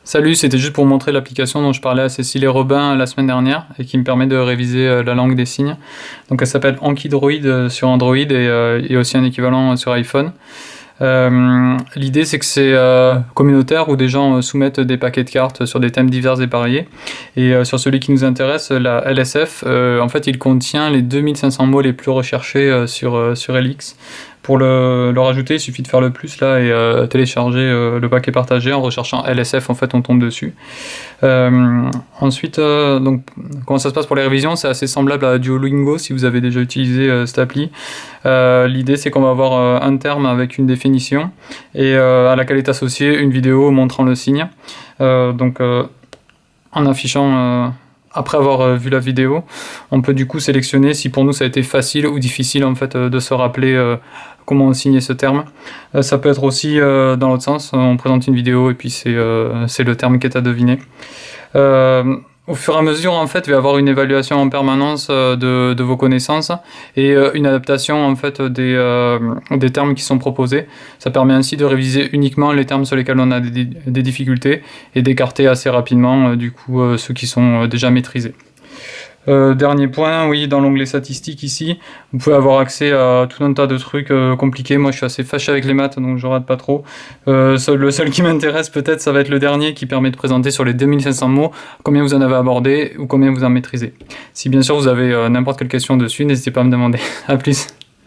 Salut, c'était juste pour montrer l'application dont je parlais à Cécile et Robin la semaine dernière et qui me permet de réviser la langue des signes. Donc elle s'appelle Ankydroid sur Android et aussi un équivalent sur iPhone. L'idée c'est que c'est communautaire où des gens soumettent des paquets de cartes sur des thèmes divers et variés. Et sur celui qui nous intéresse, la LSF, en fait il contient les 2500 mots les plus recherchés sur LX. Pour le rajouter, il suffit de faire le plus là et télécharger le paquet partagé en recherchant LSF, en fait on tombe dessus. Ensuite, donc, comment ça se passe pour les révisions? C'est assez semblable à Duolingo si vous avez déjà utilisé cette appli. L'idée c'est qu'on va avoir un terme avec une définition et à laquelle est associée une vidéo montrant le signe. En affichant après avoir vu la vidéo, on peut du coup sélectionner si pour nous ça a été facile ou difficile en fait de se rappeler comment signer ce terme. Ça peut être aussi dans l'autre sens, on présente une vidéo et puis c'est le terme qui est à deviner. Au fur et à mesure, en fait, il va y avoir une évaluation en permanence de vos connaissances et une adaptation en fait des termes qui sont proposés. Ça permet ainsi de réviser uniquement les termes sur lesquels on a des difficultés et d'écarter assez rapidement ceux qui sont déjà maîtrisés. Dernier point, oui, dans l'onglet statistiques ici, vous pouvez avoir accès à tout un tas de trucs compliqués. Moi, je suis assez fâché avec les maths, donc je rate pas trop. Le seul qui m'intéresse peut-être, ça va être le dernier qui permet de présenter sur les 2500 mots combien vous en avez abordé ou combien vous en maîtrisez. Si bien sûr vous avez n'importe quelle question dessus, n'hésitez pas à me demander. À plus.